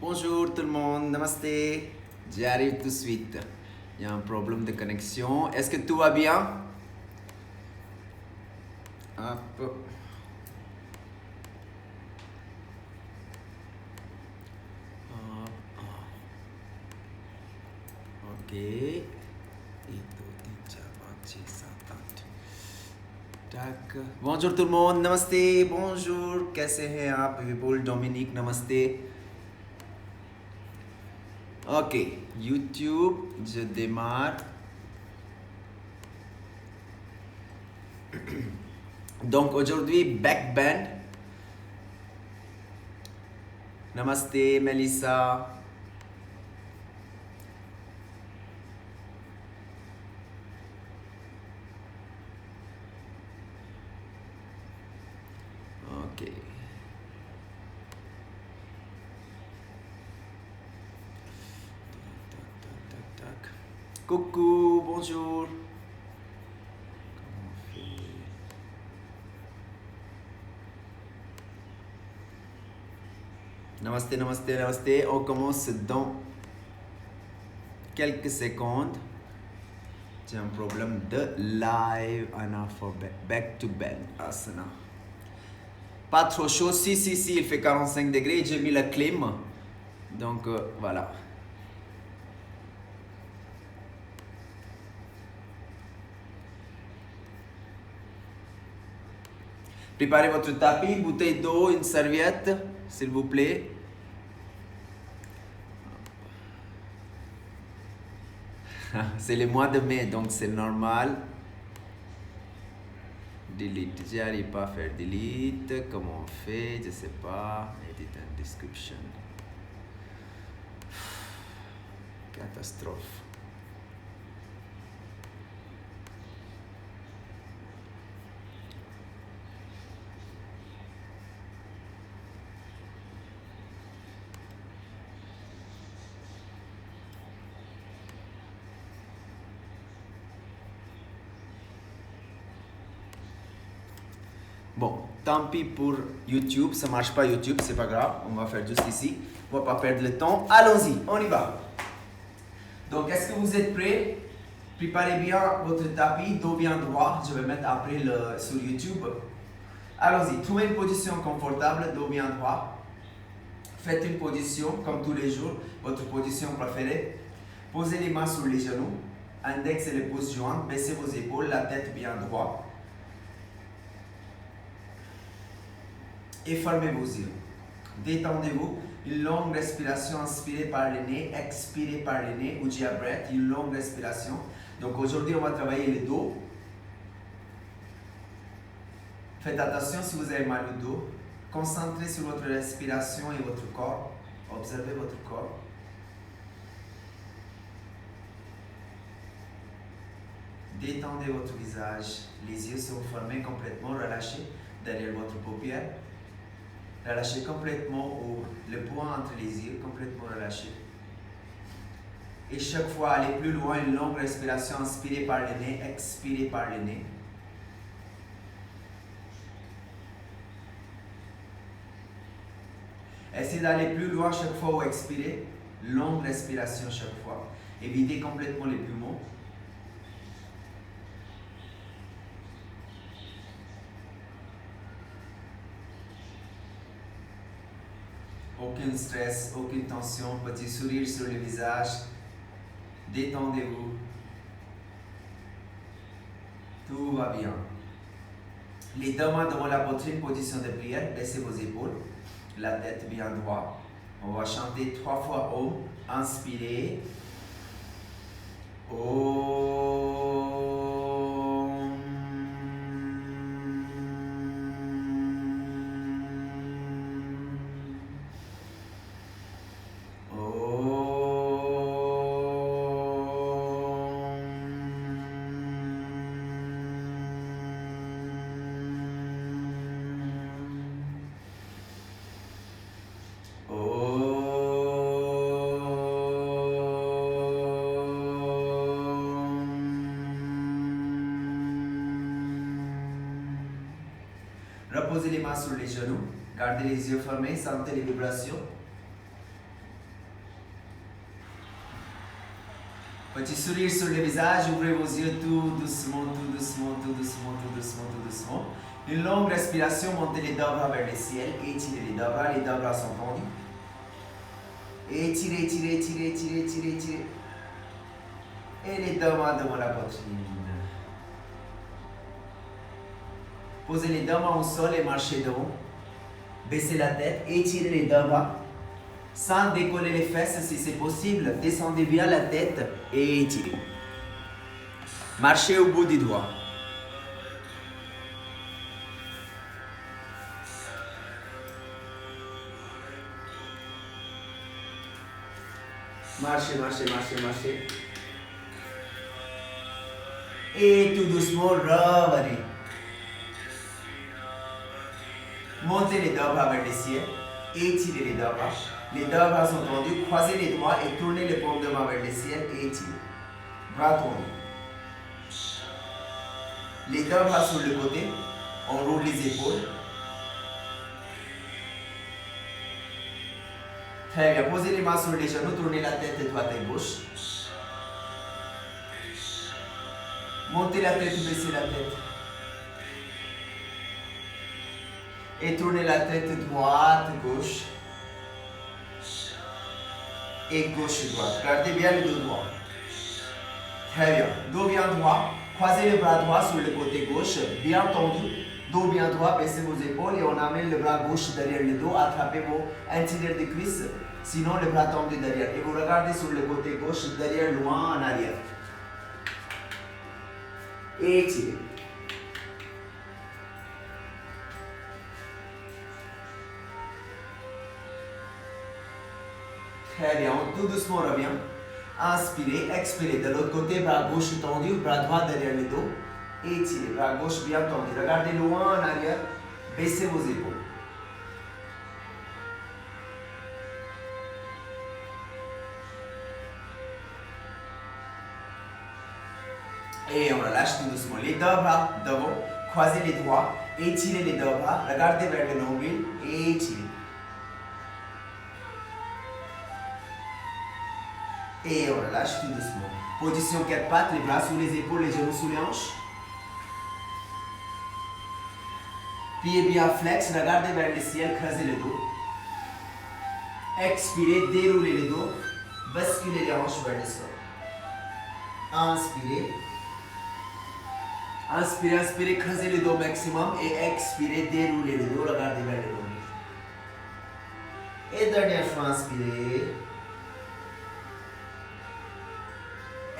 Bonjour tout le monde, namasté. J'arrive tout de suite. Il y a un problème de connexion. Est-ce que tout va bien? Hop. Ok. Tac. Bonjour tout le monde, namasté. Bonjour, कैसे हैं आप? विपुल, डोमिनिक, नमस्ते. Ok, YouTube, je démarre. Donc aujourd'hui, backbend. Namaste, Melissa. Ok. Coucou, bonjour. Comment on fait? Namasté, namasté, namasté. On commence dans quelques secondes. J'ai un problème de live analphabet. Back to bed. Asana. Pas trop chaud. Si, il fait 45 degrés. J'ai mis la clim. Donc, voilà. Préparez votre tapis, bouteille d'eau, une serviette, s'il vous plaît. C'est le mois de mai, donc c'est normal. Delete, j'arrive pas à faire delete. Comment on fait? Je sais pas. Edit and description. Catastrophe. Bon, tant pis pour YouTube, ça marche pas YouTube, c'est pas grave, on va faire juste ici. On va pas perdre le temps. Allons-y, on y va. Donc, est-ce que vous êtes prêts? Préparez bien votre tapis, dos bien droit. Je vais mettre après sur YouTube. Allons-y, trouvez une position confortable, dos bien droit. Faites une position, comme tous les jours, votre position préférée. Posez les mains sur les genoux. Index et les pouces joints. Baissez vos épaules, la tête bien droite. Et fermez vos yeux. Détendez-vous. Une longue respiration, inspirez par le nez, expirez par le nez, Ujjayi breath, une longue respiration. Donc aujourd'hui, on va travailler le dos. Faites attention si vous avez mal au dos. Concentrez sur votre respiration et votre corps. Observez votre corps. Détendez votre visage. Les yeux sont fermés complètement, relâchés derrière votre paupière. Relâchez complètement le poing entre les yeux, complètement relâché. Et chaque fois, allez plus loin, une longue respiration, inspirez par le nez, expirez par le nez. Essayez d'aller plus loin chaque fois où expirez, longue respiration chaque fois. Et videz complètement les poumons. Aucun stress, aucune tension, petit sourire sur le visage. Détendez-vous. Tout va bien. Les deux mains devant la poitrine, position de prière. Baissez vos épaules. La tête bien droite. On va chanter 3 fois Om. Inspirez. Om. Reposez les mains sur les genoux. Gardez les yeux fermés. Sentez les vibrations. Petit sourire sur le visage, ouvrez vos yeux tout doucement, tout doucement, tout doucement, tout doucement, tout doucement. Une longue respiration, montez les deux bras vers le ciel, étirez les deux bras sont tendus. Étirez, étirez, étirez, étirez, étirez, étirez. Et les deux mains devant la poitrine. Posez les deux mains au sol et marchez devant. Baissez la tête, étirez les deux bras. Sans décoller les fesses si c'est possible. Descendez bien la tête et étirez. Marchez au bout des doigts. Marchez, marchez, marchez, marchez. Et tout doucement, revenez. Montez les deux bras vers le ciel. Étirez les deux bras. Les deux bras sont tendus. Croisez les doigts et tournez les paumes de main vers le ciel et étirez. Bras tendus. Les deux bras sur le côté. On roule les épaules. Très bien. Posez les mains sur les genoux. Tournez la tête de droite et gauche. Montez la tête, baissez la tête. Et tournez la tête droite, gauche. Et gauche, droite. Gardez bien le dos droit. Très bien. Dos bien droit. Croisez les bras droits sur le côté gauche. Bien tendu. Dos bien droit. Baissez vos épaules et on amène le bras gauche derrière le dos. Attrapez vos intérieurs de cuisses. Sinon, le bras tendu derrière. Et vous regardez sur le côté gauche, derrière, loin, en arrière. Et étirez. Très bien, tout doucement on revient. Inspirez, expirez. De l'autre côté, bras gauche tendu, bras droit derrière le dos. Étirez, bras gauche bien tendu. Regardez loin en arrière. Baissez vos épaules. Et on relâche tout doucement. Les deux bras devant. Croisez les doigts. Étirez les deux bras. Regardez vers le nombril. Et étirez. Et on relâche tout doucement. Position 4 pattes, les bras sous les épaules, les genoux sous les hanches. Pieds bien flex, regardez vers le ciel, creusez le dos. Expirez, déroulez le dos. Basculez les hanches vers le sol. Inspirez. Inspirez, inspirez, creusez le dos maximum. Et expirez, déroulez le dos, regardez vers le dos. Et dernière fois, inspirez.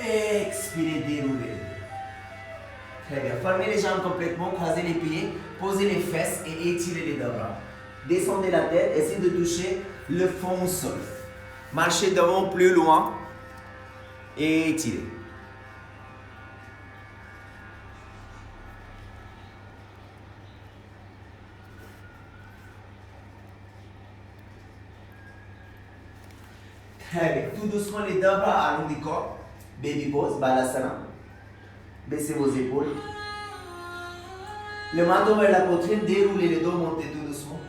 Expirez, déroulez. Très bien. Fermez les jambes complètement, croisez les pieds, posez les fesses et étirez les deux bras. Descendez la tête, essayez de toucher le fond au sol. Marchez devant plus loin et étirez. Très bien. Tout doucement les deux bras à long du corps. Baby pose, balasana. Baissez vos épaules. Le menton vers la poitrine, déroulez les dos, montez tout doucement.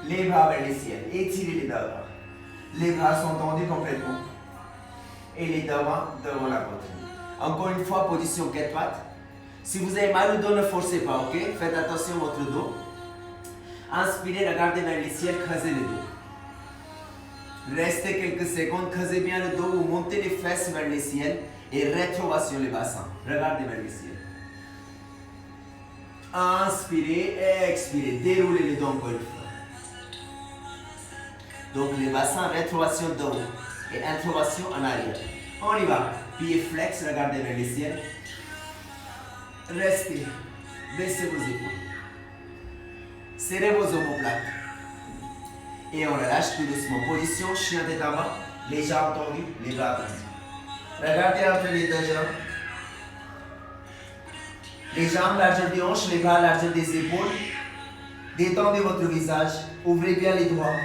Les bras vers le ciel, étirez les deux bras. Les bras sont tendus complètement. Et les deux bras devant la poitrine. Encore une fois, position 4 pattes. Si vous avez mal au dos, ne forcez pas, ok? Faites attention à votre dos. Inspirez, regardez vers le ciel, creusez le dos. Restez quelques secondes, creusez bien le dos, vous montez les fesses vers le ciel et rétroversion le bassin. Regardez vers le ciel. Inspirez, expirez, déroulez le dos encore une fois. Donc le bassin, rétroversion de haut et introversion en arrière. On y va. Pieds flex, regardez vers le ciel. Restez, baissez vos épaules. Serrez vos omoplates. Et on relâche tout doucement. Position chien tête en bas. Les jambes tendues, les bras tendus. Regardez entre les deux jambes. Les jambes largeur des hanches, les bras largeur des épaules. Détendez votre visage. Ouvrez bien les doigts.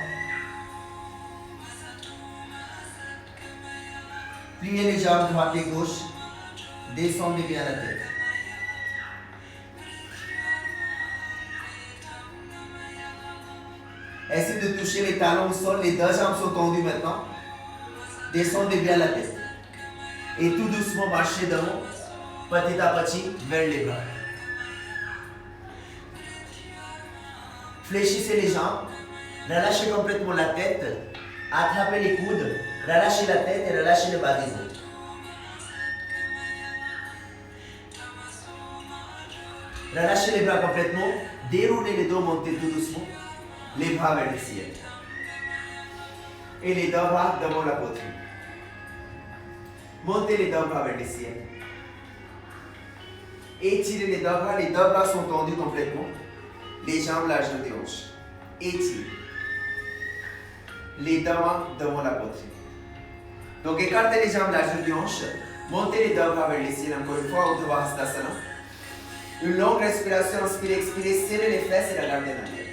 Pliez les jambes droite et gauche. Descendez bien la tête. Essayez de toucher les talons au sol. Les deux jambes sont tendues maintenant. Descendez bien la tête. Et tout doucement, marchez devant, petit à petit, vers les bras. Fléchissez les jambes, relâchez complètement la tête, attrapez les coudes, relâchez la tête et relâchez le bas des os. Relâchez les bras complètement, déroulez les dos, montez tout doucement, les bras vers le ciel. Et les deux bras devant la poitrine. Montez les deux bras vers le ciel. Étirez les deux bras sont tendus complètement. Les jambes largeur des hanches. Étirez. Les deux mains devant la poitrine. Donc écartez les jambes largeur des hanches. Montez les deux bras vers le ciel encore une fois, Urdhva Hastasana. Une longue respiration, inspirez, expirez, serrez les fesses et regardez en arrière.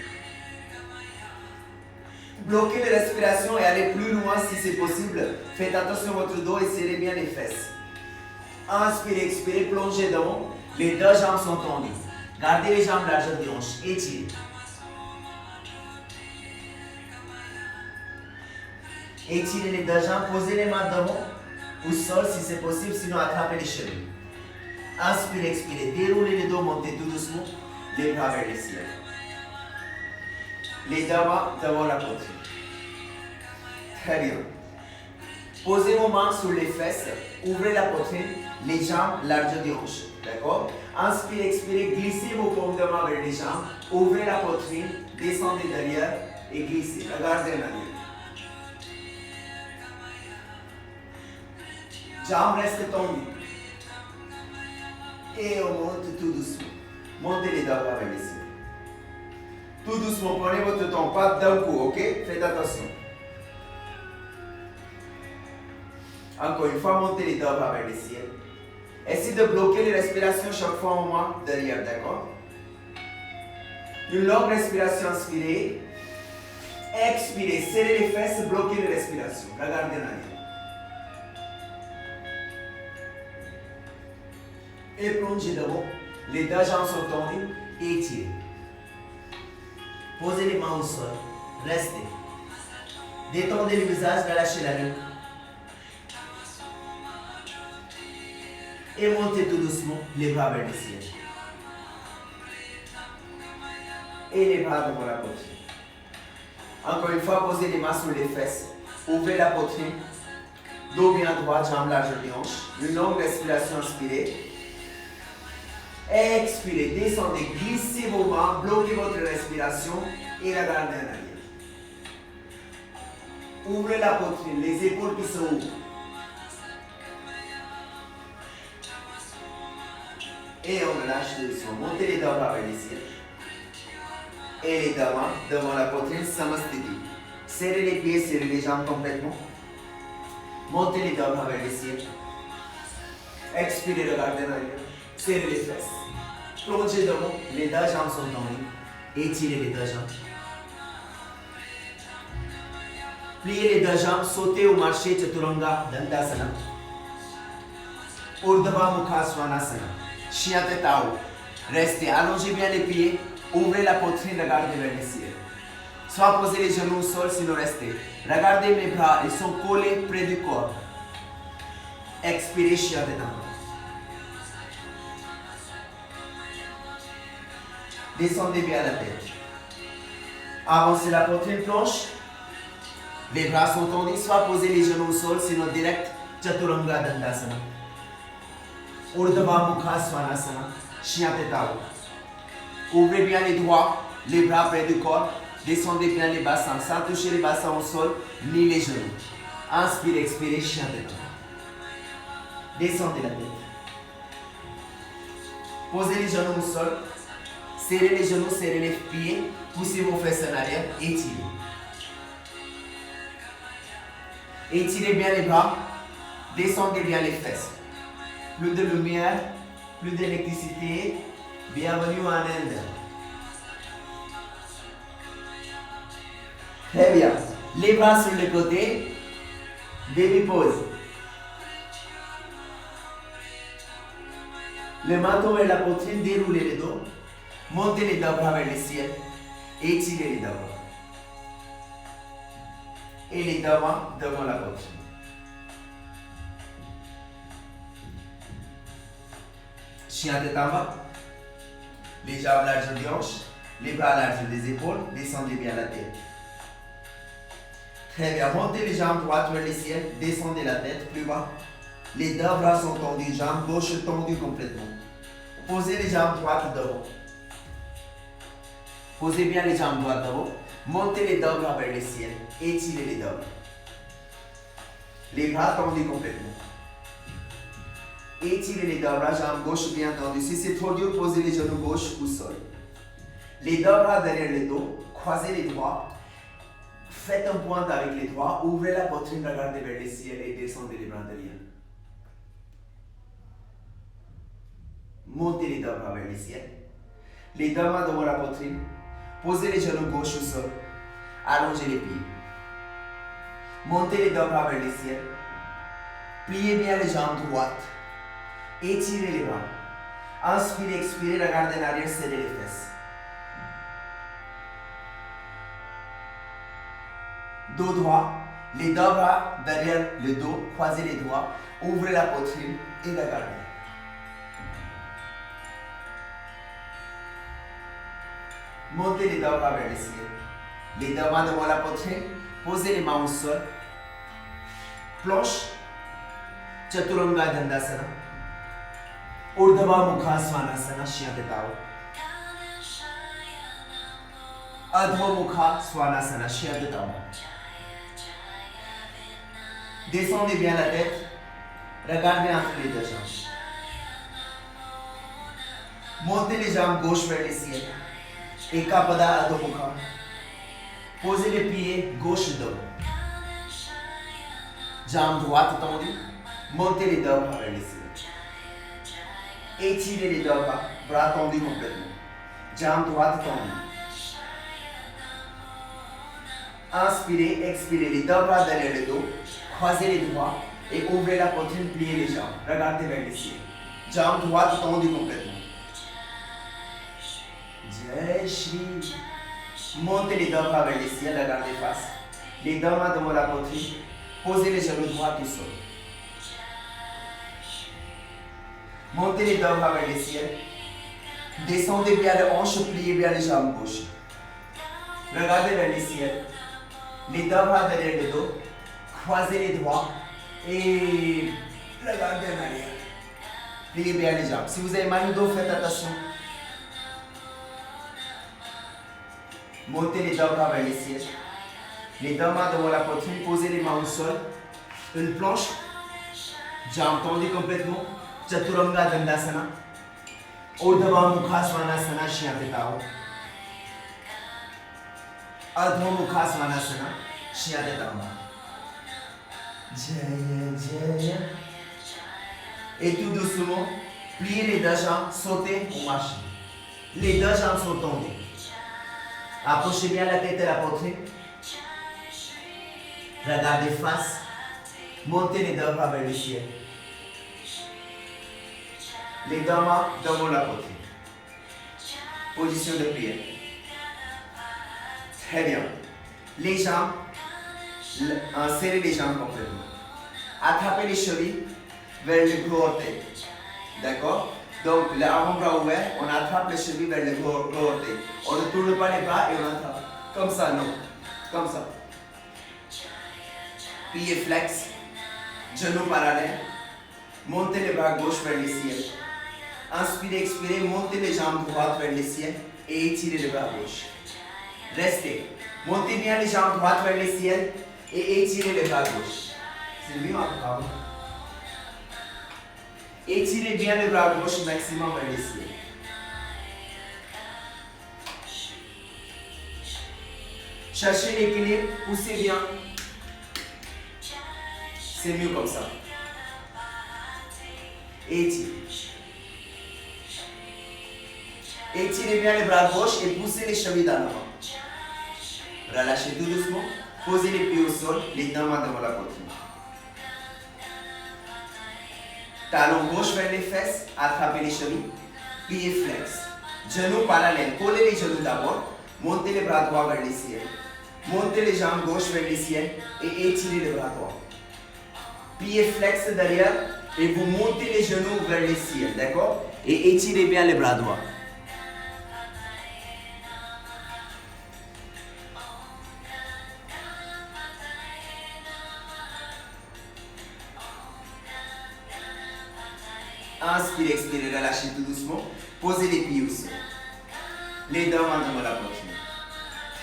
Bloquez la respiration et allez plus loin si c'est possible. Faites attention à votre dos et serrez bien les fesses. Inspirez, expirez, plongez devant. Les deux jambes sont tendues. Gardez les jambes largeur des hanches. Étirez. Étirez les deux jambes. Posez les mains devant au sol si c'est possible, sinon attrapez les cheveux. Inspirez, expirez. Déroulez les dos, montez tout doucement. Les bras vers le ciel. Les deux mains devant la poitrine. Très bien. Posez vos mains sur les fesses. Ouvrez la poitrine. Les jambes largeur des hanches. D'accord? Inspirez, expirez. Glissez vos paumes de main vers les jambes. Ouvrez la poitrine. Descendez derrière et glissez. Regardez en arrière. Jambes restent tendues. Et on monte tout doucement. Montez les deux bras vers le ciel. Tout doucement, prenez votre temps, pas d'un coup, ok? Faites attention. Encore une fois, montez les deux bras vers le ciel. Essayez de bloquer les respirations chaque fois au moins derrière, d'accord? Une longue respiration, inspirez. Expirez, serrez les fesses, bloquez les respirations. Regardez en arrière. Et plongez devant. Les deux jambes sont tendues. Étirez. Posez les mains au sol. Restez. Détendez le visage, relâchez la nuque. Et montez tout doucement les bras vers le ciel. Et les bras devant la poitrine. Encore une fois, posez les mains sur les fesses. Ouvrez la poitrine. Dos bien droit, jambes largeur des hanches. Une longue respiration, inspirez. Expirez, descendez, glissez vos mains, bloquez votre respiration et regardez en arrière. Ouvrez la poitrine, les épaules qui se ouvrent. Et on relâche doucement. Montez les deux bras vers le ciel. Et les deux mains devant la poitrine, Samastiti. Serrez les pieds, serrez les jambes complètement. Montez les deux bras vers le ciel. Expirez, regardez en arrière. Serrez les fesses. Plongez devant, les deux jambes sont tendues. Étirez les deux jambes. Pliez les deux jambes, sautez ou marchez, Chaturanga Dandasana. Urdhva Mukha Svanasana. Chien tête à haut. Restez, allongez bien les pieds, ouvrez la poitrine, regardez vers le ciel. Soit posez les genoux au sol, sinon restez. Regardez mes bras, ils sont collés près du corps. Expirez, chien tête à haut. Descendez bien la tête. Avancez la poitrine, planche. Les bras sont tendus, soit posez les genoux au sol, sinon direct Chaturanga Dandasana. Urdhva Mukha Svanasana. Chien tête à haut. Ouvrez bien les doigts, les bras près du corps. Descendez bien les bassins, sans toucher les bassins au sol, ni les genoux. Inspirez, expirez, chien tête à haut. Descendez la tête. Posez les genoux au sol. Serrez les genoux, serrez les pieds, poussez vos fesses en arrière, étirez. Étirez bien les bras, descendez bien les fesses. Plus de lumière, plus d'électricité, bienvenue en Inde. Très bien. Les bras sur les côtés, baby pose. Le menton vers la poitrine, déroulez les dos. Montez les deux bras vers le ciel. Étirez les deux bras. Et les deux mains devant la poitrine. Chien tête en bas. Les jambes larges des hanches. Les bras larges des épaules. Descendez bien la tête. Très bien. Montez les jambes droites vers le ciel. Descendez la tête plus bas. Les deux bras sont tendus. Jambes gauche tendues complètement. Posez les jambes droites devant. Posez bien les jambes droites devant. Montez les deux bras vers le ciel. Étirez les deux bras. Les bras tendus complètement. Étirez les deux bras, jambes gauche bien tendues. Si c'est trop dur, posez les genoux gauche au sol. Les deux bras derrière le dos. Croisez les doigts. Faites un point avec les doigts. Ouvrez la poitrine, regardez vers le ciel et descendez les bras derrière. Montez les deux bras vers le ciel. Les deux mains devant la poitrine. Posez les genoux gauche au sol. Allongez les pieds. Montez les deux bras vers le ciel. Pliez bien les jambes droites. Étirez les bras. Inspirez, expirez, regardez en arrière, serrez les fesses. Dos droit. Les deux bras derrière le dos. Croisez les doigts. Ouvrez la poitrine et regardez. Montez les deux bras vers le ciel. Les deux mains devant la poitrine. Posez les mains au sol. Planche. Chaturanga Dandasana. Urdhva Mukha Svanasana. Chien tête en haut. Adho Mukha Svanasana. Chien tête en bas. Descendez bien la tête. Regardez entre les deux jambes. Montez les jambes gauche vers le ciel. Ekapada Adho Mukha. Posez les pieds gauche devant. Jambes droites tendues. Montez les deux bras vers le ciel. Étirez les deux bras. Bras tendus complètement. Jambes droites tendues. Inspirez, expirez les deux bras derrière le dos. Croisez les doigts et ouvrez la poitrine, pliez les jambes. Regardez vers le ciel. Jambes droites tendues complètement. Jai Shri. Montez les deux bras vers le ciel, regardez face. Les deux mains devant la poitrine. Posez les genoux droits au sol. Montez les deux bras vers le ciel. Descendez bien les hanches, pliez bien les jambes gauche. Regardez vers le ciel. Les deux bras derrière le dos. Croisez les doigts et regardez en arrière. Pliez bien les jambes. Si vous avez mal au dos, faites attention. Montez les deux bras vers le ciel. Les deux mains devant la poitrine. Posez les mains au sol. Une planche. Jambes tendues complètement. Chaturanga Dandasana. Urdhva Mukha Svanasana. Chien tête en haut. Adho Mukha Svanasana. Chien tête en bas. Jaya Jaya. Et tout doucement, pliez les deux jambes, sautez ou marchez. Les deux jambes sont tendues. Approchez bien la tête et la poitrine. Regardez face. Montez les deux bras vers le ciel. Les deux mains devant la poitrine. Position de prière. Très bien. Les jambes, serrez les jambes complètement. Attrapez les chevilles vers le gros orteil. D'accord? Donc, l'avant-bras ouvert, on attrape les chevilles vers le gros orteil. On ne tourne pas les bras et on attrape. Comme ça, non. Comme ça. Pieds flex. Genoux parallèles. Montez les bras gauche vers le ciel. Inspirez, expirez. Montez les jambes droites vers le ciel et étirez les bras gauche. Restez. Montez bien les jambes droites vers le ciel et étirez les bras gauche. C'est mieux encore. Étirez bien les bras gauche maximum vers le ciel. Cherchez l'équilibre, poussez bien. C'est mieux comme ça. Étirez. Étirez bien les bras gauche et poussez les chevilles dans l'avant. Relâchez tout doucement. Posez les pieds au sol, les deux mains devant la poitrine. Talon gauche vers les fesses, attrapez les chevilles. Pieds flex. Genoux parallèles, collez les genoux d'abord. Montez les bras droits vers le ciel. Montez les jambes gauche vers le ciel et étirez les bras droits. Pieds flex derrière, Et vous montez les genoux vers le ciel, d'accord? Et étirez bien les bras droits. Inspirez, expirez, relâchez tout doucement. Posez les pieds au sol. Les deux mains devant la poitrine.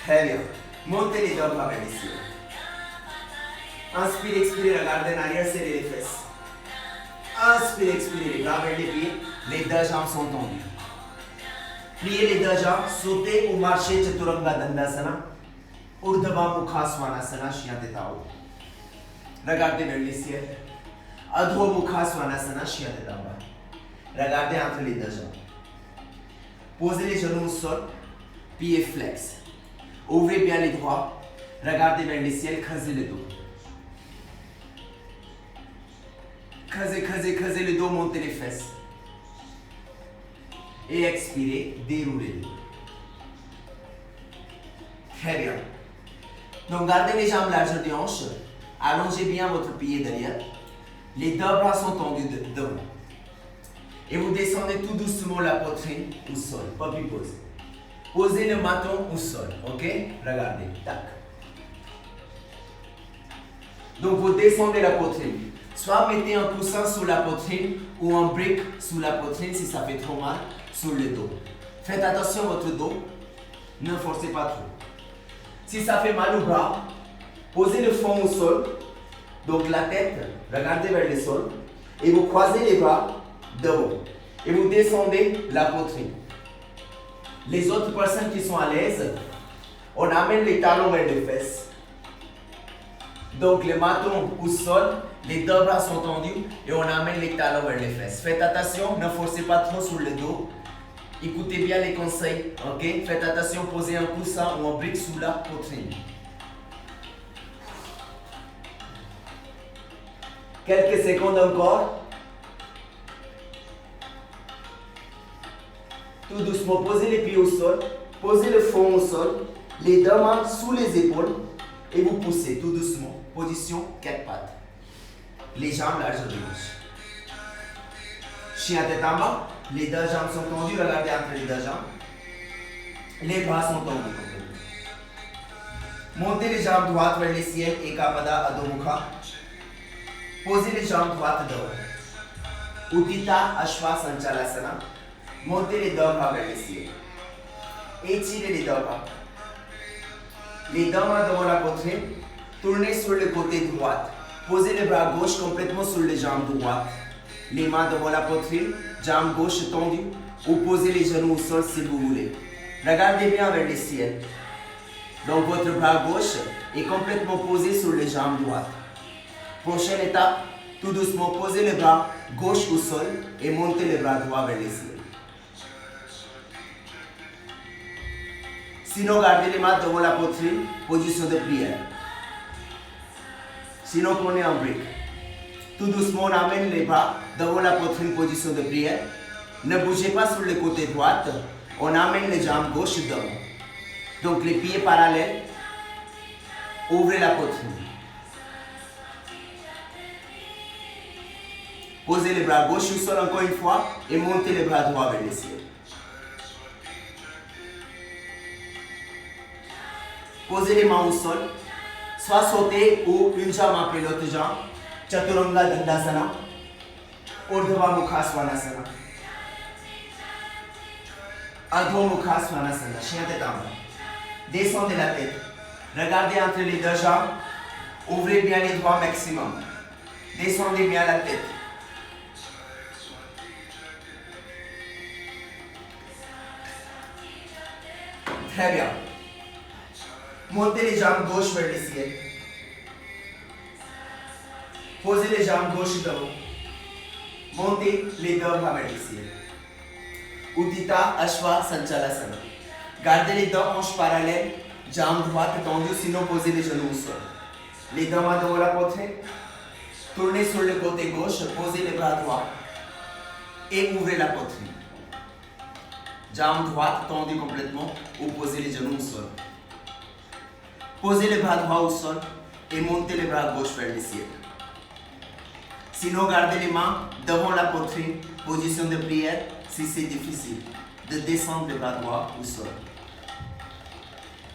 Très bien. Montez les deux bras vers le ciel. Inspirez, expirez, regardez en arrière, serrez les fesses. Inspirez, expirez, les bras vers les pieds. Les deux jambes sont tendues. Pliez les deux jambes, sautez ou marchez Chaturanga Dandasana. Urdhva Mukha Svanasana, Chien Tête en haut. Regardez vers le ciel. Adho Mukha Svanasana, Chien Tête en bas. Regardez entre les deux jambes. Posez les genoux au sol, pieds flex. Ouvrez bien les doigts. Regardez vers le ciel, creusez le dos. Creusez le dos, montez les fesses. Et expirez, déroulez le dos. Très bien. Donc gardez les jambes largeur des hanches. Allongez bien votre pied derrière. Les deux bras sont tendus devant. Et vous descendez tout doucement la poitrine au sol. Pas plus posé. Posez le menton au sol. Ok? Regardez. Tac. Donc vous descendez la poitrine. Soit mettez un coussin sous la poitrine ou un brick sous la poitrine si ça fait trop mal sur le dos. Faites attention à votre dos. Ne forcez pas trop. Si ça fait mal au bras, posez le front au sol. Donc la tête, regardez vers le sol. Et vous croisez les bras devant. Et vous descendez la poitrine. Les autres personnes qui sont à l'aise, on amène les talons vers les fesses. Donc le menton au sol, les deux bras sont tendus et on amène les talons vers les fesses. Faites attention, ne forcez pas trop sur le dos. Écoutez bien les conseils, ok? Faites attention, posez un coussin ou un brick sous la poitrine. Quelques secondes encore. Tout doucement, posez les pieds au sol, posez le front au sol, les deux mains sous les épaules et vous poussez tout doucement. Position 4 pattes. Les jambes larges de gauche. Chien tête en bas, les deux jambes sont tendues, regardez entre les deux jambes. Les bras sont tendus complètement. Montez les jambes droites vers le ciel, Ekapada Adho Mukha. Posez les jambes droites devant. Uddita Ashwa Sanchalasana. Montez les deux bras vers le ciel. Étirez les deux bras. Les deux mains devant la poitrine. Tournez sur le côté droit. Posez les bras gauche complètement sur les jambes droites. Les mains devant la poitrine, jambes gauche tendues. Ou posez les genoux au sol si vous voulez. Regardez bien vers le ciel. Donc votre bras gauche est complètement posé sur les jambes droites. Prochaine étape, tout doucement posez le bras gauche au sol et montez les bras droits vers le ciel. Sinon, gardez les mains devant la poitrine, position de prière. Sinon, prenez un brick. Tout doucement, on amène les bras devant la poitrine, position de prière. Ne bougez pas sur le côté droit. On amène les jambes gauche devant. Donc, les pieds parallèles. Ouvrez la poitrine. Posez les bras gauche au sol encore une fois et montez les bras droits vers le ciel. Posez les mains au sol, soit sauter ou une jambe après l'autre jambe. Chaturanga Dandasana, Urdhva Mukha Svanasana, Adho Mukha Svanasana, chien tête en bas. Descendez la tête, regardez entre les deux jambes, ouvrez bien les doigts maximum. Descendez bien la tête. Très bien. Montez les jambes gauche vers le ciel. Posez les jambes gauche devant. Montez les deux bras vers le ciel. Uddita Ashwa Sanchalasana. Gardez les deux hanches parallèles, jambes droites tendues, sinon posez les genoux au sol. Les deux mains devant la poitrine. Tournez sur le côté gauche, posez les bras droits et ouvrez la poitrine. Jambes droites tendues complètement ou posez les genoux au sol. Posez les bras droits au sol et montez les bras gauche vers le ciel. Sinon, gardez les mains devant la poitrine, position de prière, si c'est difficile, de descendre le bras droit au sol.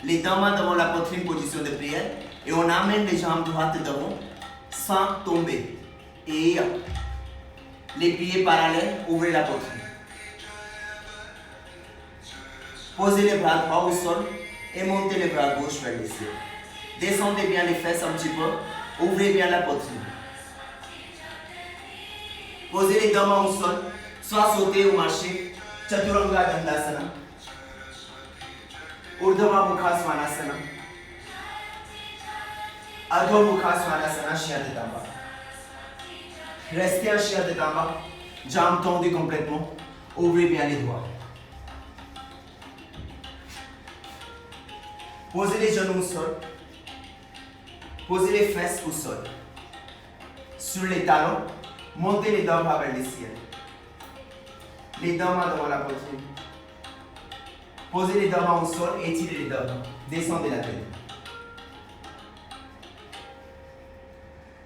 Les deux mains devant la poitrine, position de prière, et on amène les jambes droites devant, sans tomber. Et les pieds parallèles, ouvrez la poitrine. Posez les bras droits au sol et montez les bras gauche vers le ciel. Descendez bien les fesses un petit peu, ouvrez bien la poitrine. Posez les deux mains au sol, soit sauter ou marcher. Chaturanga Dandasana. Urdhva Mukha Svanasana. Adho Mukha Svanasana, chien de Damba. Restez en chien de Damba, jambes tendues complètement. Ouvrez bien les doigts. Posez les genoux au sol. Posez les fesses au sol. Sur les talons, montez les deux bras vers le ciel. Les deux mains devant la poitrine. Posez les deux mains au sol et étirez les deux mains. Descendez la tête.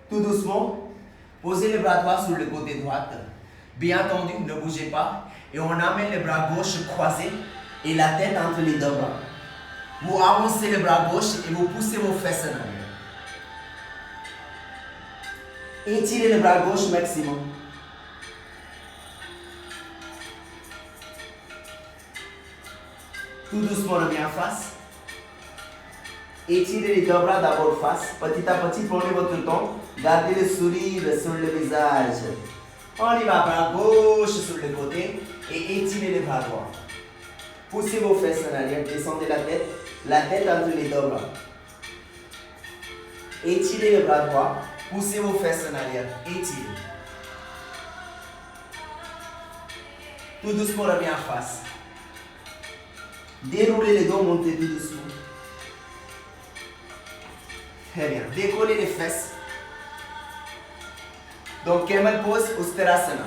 Tout doucement, posez les bras droits sur le côté droit. Bien tendu, ne bougez pas. Et on amène les bras gauche croisés et la tête entre les deux bras. Vous avancez le bras gauche et vous poussez vos fesses en arrière. Étirez le bras gauche maximum. Tout doucement, revenez en face. Étirez les deux bras d'abord face. Petit à petit, prenez votre temps. Gardez le sourire sur le visage. On y va, bras gauche sur le côté et étirez les bras droits. Poussez vos fesses en arrière, descendez la tête entre les deux bras. Étirez le bras droit, poussez vos fesses en arrière, étirez. Tout doucement, revenez en face. Déroulez les dos, montez tout doucement. Très bien. Décollez les fesses. Donc, camel pose, Uttanasana.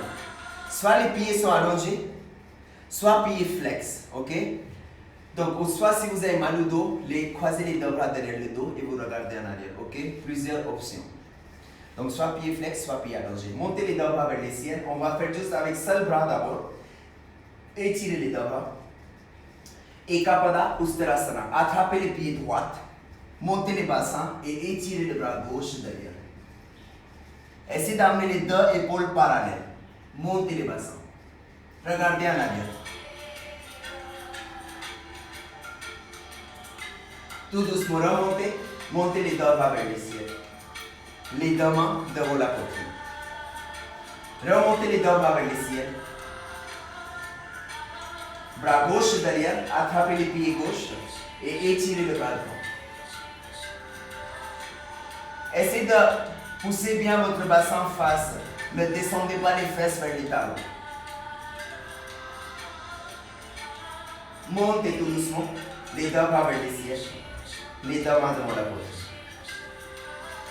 Soit les pieds sont allongés, soit pieds flex. Ok? Donc, soit si vous avez mal au dos, croisez les deux bras derrière le dos et vous regardez en arrière. Ok? Plusieurs options. Donc, soit pieds flex, soit pieds allongés. Montez les deux bras vers le ciel. On va faire juste avec seul bras d'abord. Étirez les deux bras. Ekapada Uttanasana. Attrapez les pieds droits. Montez les bassins et étirez le bras gauche derrière. Essayez d'amener les deux épaules parallèles. Montez les bassins. Regardez en arrière. Tout doucement remontez. Montez les deux bras vers le ciel. Les deux mains devant la poitrine. Remontez les deux bras vers le ciel. Bras gauche derrière. Attrapez les pieds gauche et étirez le bras droit. Essayez de pousser bien votre bassin en face. Ne descendez pas les fesses vers les talons. Montez tout doucement. Les deux bras vers le ciel. Les deux mains devant la poitrine.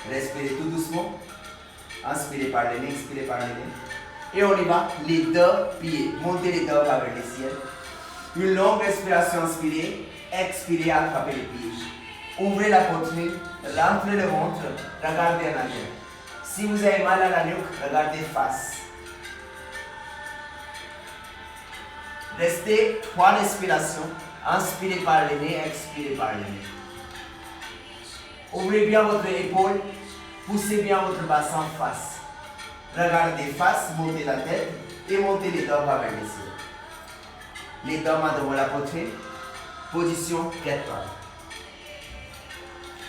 Respirez tout doucement. Inspirez par le nez, expirez par le nez. Et on y va. Les deux pieds. Montez les deux bras vers le ciel. Une longue respiration, inspirez. Expirez, attrapez les pieds. Ouvrez la poitrine, rentrez le ventre, regardez en arrière. Si vous avez mal à la nuque, regardez face. Restez 3 respirations. Inspirez par le nez, expirez par le nez. Ouvrez bien votre épaule, poussez bien votre bassin en face. Regardez face, montez la tête et montez les deux bras vers le ciel. Les deux mains devant la poitrine, position 4 pas.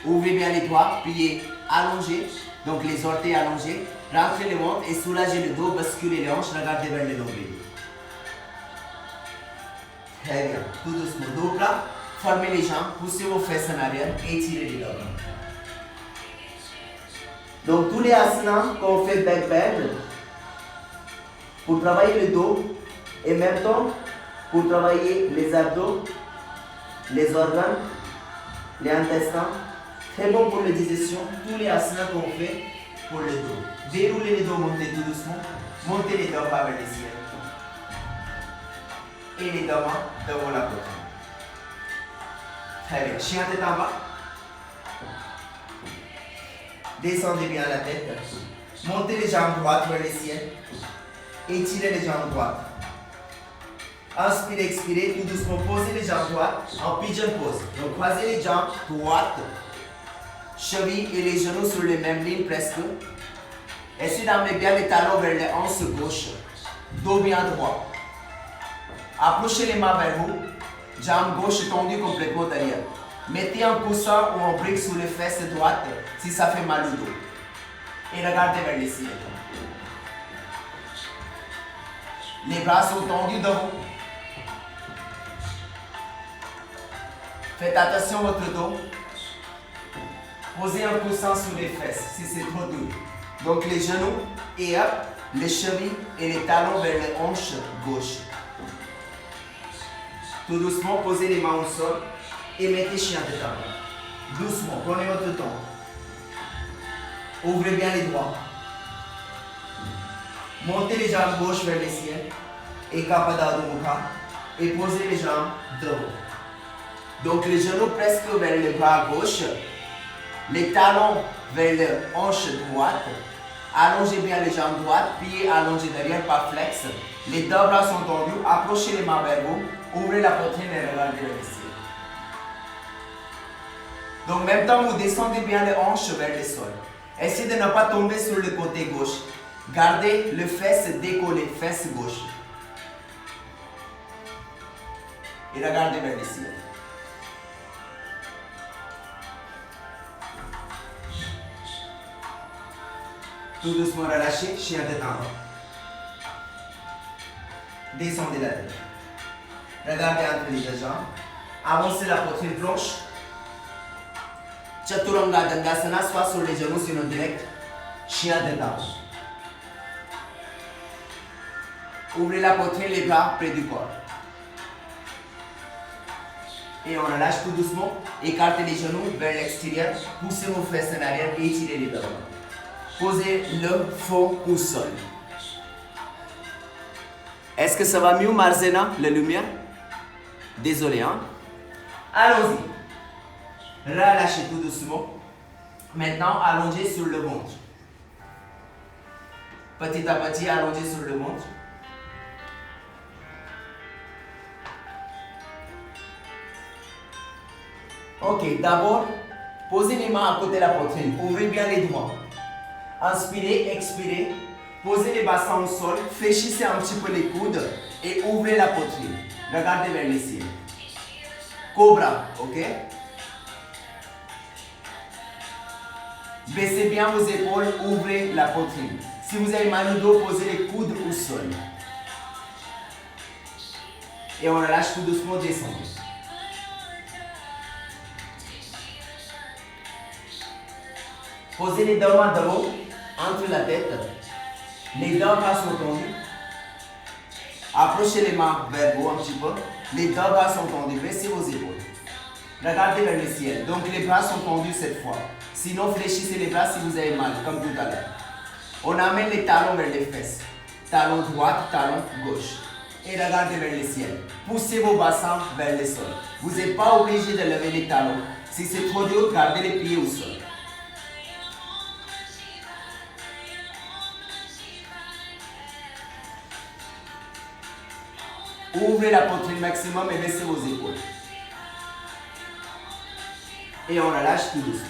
Ouvrez bien les doigts, pieds allongés, donc les orteils allongés. Rentrez le ventre et soulagez le dos, basculez les hanches, regardez vers le nombril. Très bien, tout doucement, dos plat, formez les jambes, poussez vos fesses en arrière, étirez les deux. Donc tous les asanas qu'on fait back bend, pour travailler le dos et en même temps pour travailler les abdos, les organes, les intestins. Très bon pour la digestion, tous les asanas qu'on fait pour le dos. Déroulez les dos, montez tout doucement. Montez les deux bras vers le ciel. Et les deux mains devant la poitrine. Très bien. Chien tête en bas. Descendez bien la tête. Montez les jambes droites vers le ciel. Étirez les jambes droites. Inspirez, expirez, tout doucement. Posez les jambes droites en pigeon pose. Donc croisez les jambes droites. Chevilles et les genoux sur les mêmes lignes presque. Essayez d'amener bien les talons vers les hanches gauche. Dos bien droit. Approchez les mains vers vous. Jambes gauche tendues complètement derrière. Mettez un coussin ou un brique sous les fesses droites si ça fait mal au dos. Et regardez vers le ciel. Les bras sont tendus devant. Faites attention à votre dos. Posez un coussin sous les fesses si c'est trop dur. Donc les genoux et hop, les chevilles et les talons vers les hanches gauche. Tout doucement, posez les mains au sol et mettez chien de table. Doucement, prenez votre temps. Ouvrez bien les doigts. Montez les jambes gauche vers le ciel et Kapha Mukha et posez les jambes devant. Donc les genoux presque vers le bras gauche, les talons vers les hanches droite. Allongez bien les jambes droites, pieds allongés derrière, pas flex. Les deux bras sont tendus, approchez les mains vers vous, ouvrez la poitrine et regardez vers le ciel. Donc en même temps, vous descendez bien les hanches vers le sol. Essayez de ne pas tomber sur le côté gauche. Gardez le fesse décollé, fesse gauche. Et regardez vers le ciel. Tout doucement relâchez, chien de tendre. Descendez la tête. Regardez entre les deux jambes. Avancez la poitrine planche. Chaturanga Dandasana, soit sur les genoux, sinon direct. Chien de tendre. Ouvrez la poitrine, les bras près du corps. Et on relâche tout doucement. Écartez les genoux vers l'extérieur. Poussez vos fesses en arrière et étirez les bras. Posez le faux au sol. Est-ce que ça va mieux, Marzena, la lumière? Désolé, hein? Allons-y. Relâchez tout doucement. Maintenant, allongez sur le ventre. Petit à petit, allongez sur le ventre. Ok, d'abord, posez les mains à côté de la poitrine. Ouvrez bien les doigts. Inspirez, expirez. Posez les bassins au sol. Fléchissez un petit peu les coudes et ouvrez la poitrine. Regardez vers le ciel. Cobra, ok? Baissez bien vos épaules, ouvrez la poitrine. Si vous avez mal au dos, posez les coudes au sol. Et on relâche tout doucement, descendez. Posez les deux mains devant, entre la tête. Les deux bras sont tendus. Approchez les mains vers vous un petit peu. Les deux bras sont tendus. Baissez vos épaules. Regardez vers le ciel. Donc les bras sont tendus cette fois. Sinon, fléchissez les bras si vous avez mal, comme tout à l'heure. On amène les talons vers les fesses. Talon droit, talon gauche. Et regardez vers le ciel. Poussez vos bassins vers le sol. Vous n'êtes pas obligé de lever les talons. Si c'est trop dur, gardez les pieds au sol. Ouvrez la poitrine maximum et baissez vos épaules. Et on relâche tout doucement.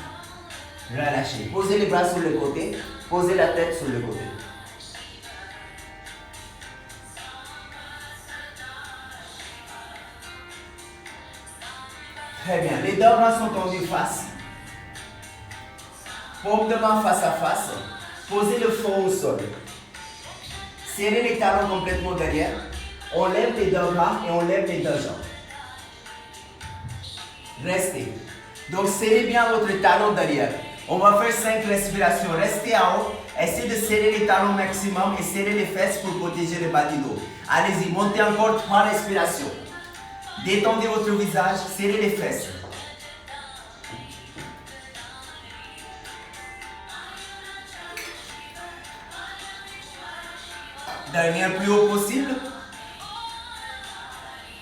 Relâchez. Posez les bras sur le côté. Posez la tête sur le côté. Très bien. Les deux bras sont tendus face. Paume de main face à face. Posez le front au sol. Serrez les talons complètement derrière. On lève les deux bras et on lève les deux jambes. Restez. Donc serrez bien votre talon derrière. On va faire 5 respirations. Restez en haut. Essayez de serrer les talons maximum et serrer les fesses pour protéger le bas du dos. Allez-y, montez encore 3 respirations. Détendez votre visage, serrez les fesses. Dernière plus haut possible.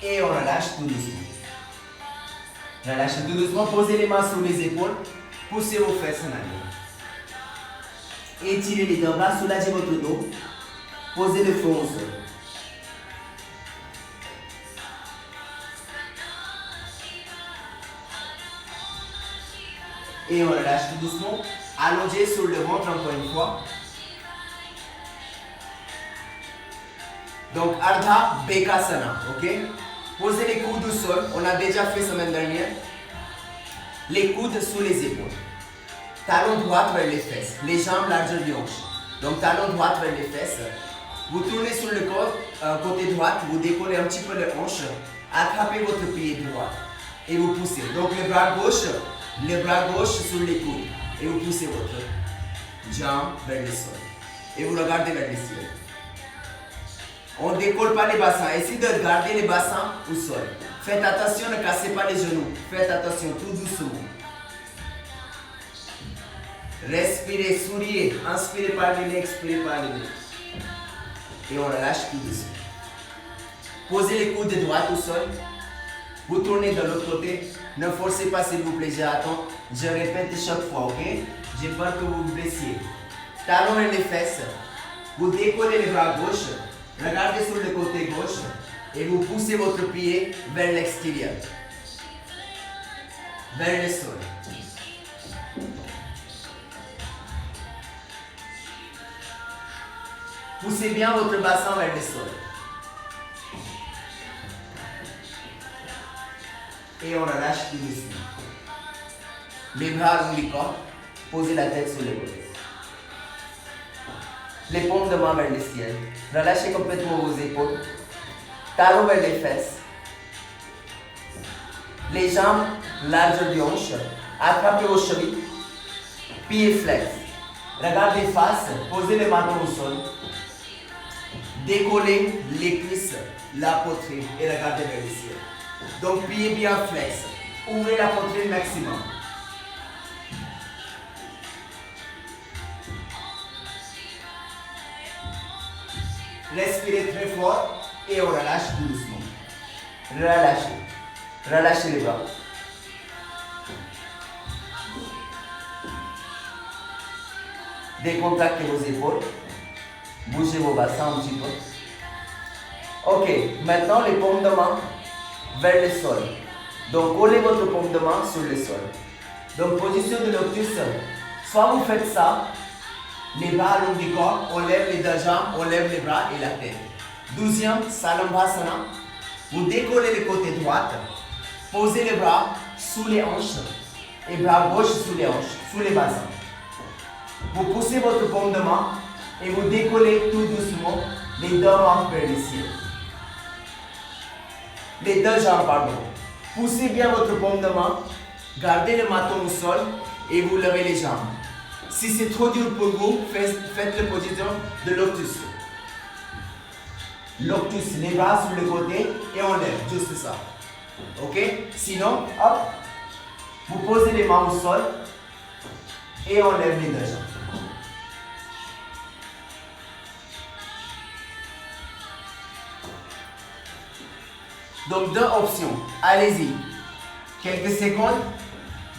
Et on relâche tout doucement. Relâchez tout doucement, posez les mains sur les épaules, poussez vos fesses en arrière. Étirez les deux bras, soulagez votre dos. Posez le front au sol. Et on relâche tout doucement. Allongez sur le ventre encore une fois. Donc, Ardha Bekasana, ok? Posez les coudes au sol. On a déjà fait semaine dernière. Les coudes sous les épaules. Talon droit vers les fesses. Les jambes largeur du hanche. Donc, talon droit vers les fesses. Vous tournez sur le côté droit. Vous décollez un petit peu le hanche. Attrapez votre pied droit. Et vous poussez. Donc, le bras gauche sur les coudes. Et vous poussez votre jambe vers le sol. Et vous regardez vers le ciel. On ne décolle pas les bassins. Essayez de garder les bassins au sol. Faites attention, ne cassez pas les genoux. Faites attention, tout doucement. Respirez, souriez. Inspirez par le nez, expirez par le nez. Et on relâche tout doucement. Posez les coudes de droite au sol. Vous tournez de l'autre côté. Ne forcez pas s'il vous plaît, j'attends. Je répète chaque fois, ok? J'ai peur que vous vous blessiez. Talons vers les fesses. Vous décollez les bras gauche. Regardez sur le côté gauche. Et vous poussez votre pied vers l'extérieur. Vers le sol. Poussez bien votre bassin vers le sol. Et on relâche tout doucement. Les bras longs du corps. Posez la tête sur les côtés. Les paumes de main vers le ciel. Relâchez complètement vos épaules. Talons vers les fesses. Les jambes largeur du hanche. Attrapez vos chevilles. Pieds flex. Regardez face. Posez les mains au sol. Décollez les cuisses, la poitrine et regardez vers le ciel. Donc pieds bien flex. Ouvrez la poitrine maximum. Respirez très fort et on relâche tout doucement. Relâchez. Relâchez les bras. Décontractez vos épaules. Bougez vos bassins un petit peu. Ok, maintenant les paumes de main vers le sol. Donc collez votre paume de main sur le sol. Donc position de lotus. Soit vous faites ça, les bras long du corps, on lève les deux jambes, on lève les bras et la tête. 12e, Salambhasana. Vous décollez le côté droit, posez les bras sous les hanches et bras gauche sous les hanches, sous les bassins. Vous poussez votre paume de main et vous décollez tout doucement les deux mains vers le ciel. Les deux jambes, pardon. Poussez bien votre paume de main, gardez le menton au sol et vous levez les jambes. Si c'est trop dur pour vous, faites la position de lotus. Lotus, les bras sur le côté et on lève, juste ça. Ok? Sinon, hop, vous posez les mains au sol et on lève les deux jambes. Donc deux options, allez-y. Quelques secondes,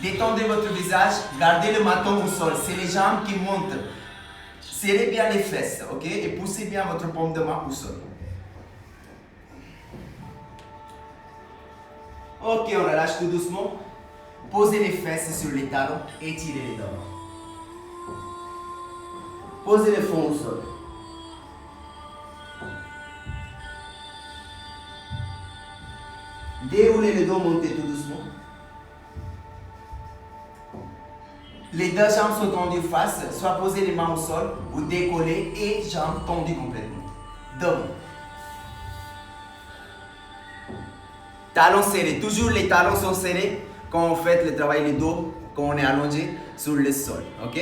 détendez votre visage, gardez le menton au sol. C'est les jambes qui montent. Serrez bien les fesses, ok? Et poussez bien votre paume de main au sol. Ok, on relâche tout doucement. Posez les fesses sur les talons, étirez les deux mains. Posez le front au sol. Déroulez le dos, montez tout doucement. Les deux jambes sont tendues face, soit posez les mains au sol, ou décollez et jambes tendues complètement. Debout. Talons serrés, toujours les talons sont serrés quand on fait le travail du dos, quand on est allongé sur le sol. Ok?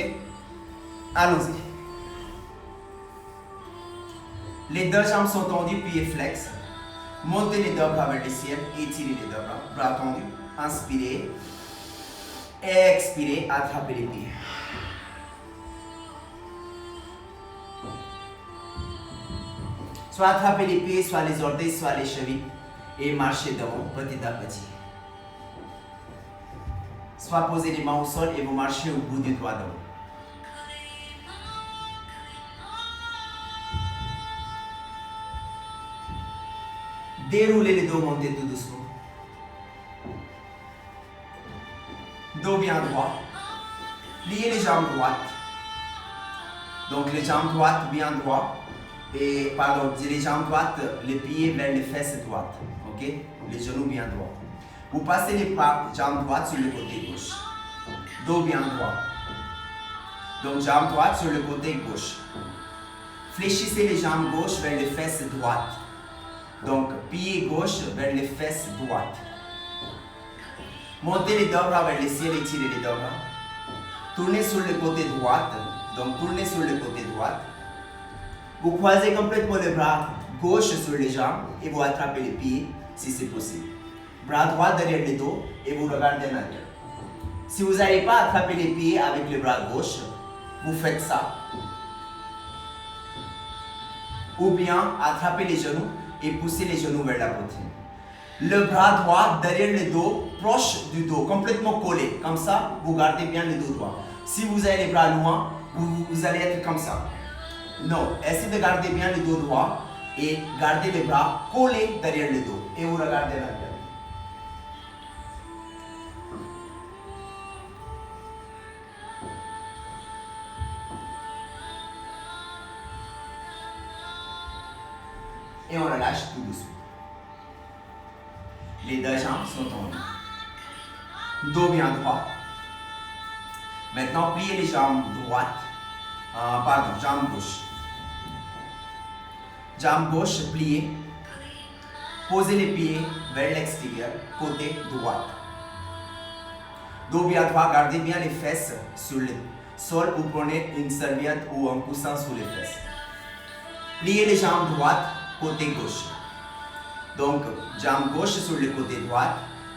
Allons-y. Les deux jambes sont tendues, pieds flex. Montez les deux bras vers le ciel, étirez les deux bras tendus. Inspirez. Expirez, attrapez les pieds. Soit attrapez les pieds, soit les orteils, soit les chevilles. Et marchez devant petit à petit. Soit posez les mains au sol et vous marchez au bout du doigt devant. Déroulez les dos, montez tout doucement. Dos bien droit. Pliez les jambes droites. Donc les jambes droites bien droit. Et pardon, les jambes droites, les pieds vers les fesses droites. Ok? Les genoux bien droits. Vous passez les jambes droites sur le côté gauche. Dos bien droit. Donc jambes droites sur le côté gauche. Fléchissez les jambes gauches vers les fesses droites. Donc pied gauche vers les fesses droites. Montez les deux bras vers le ciel et tirez les deux bras. Tournez sur le côté droit. Donc tournez sur le côté droit. Vous croisez complètement les bras gauche sur les jambes et vous attrapez les pieds si c'est possible. Bras droit derrière le dos et vous regardez en arrière. Si vous n'arrivez pas à attraper les pieds avec le bras gauche, vous faites ça. Ou bien attrapez les genoux et poussez les genoux vers la poitrine. Le bras droit derrière le dos, proche du dos, complètement collé. Comme ça, vous gardez bien le dos droit. Si vous avez les bras loin, vous allez être comme ça. Non, essayez de garder bien le dos droit et gardez les bras collés derrière le dos. Et vous regardez l'arrière. Et on relâche tout doucement. Les deux jambes sont tendues. Dos bien droit. Maintenant, pliez les jambes droites. Jambe gauche. Jambe gauche pliée. Posez les pieds vers l'extérieur, côté droit. Dos bien droit, gardez bien les fesses sur le sol ou prenez une serviette ou un coussin sous les fesses. Pliez les jambes droites, côté gauche. Donc, jambe gauche sur le côté droit,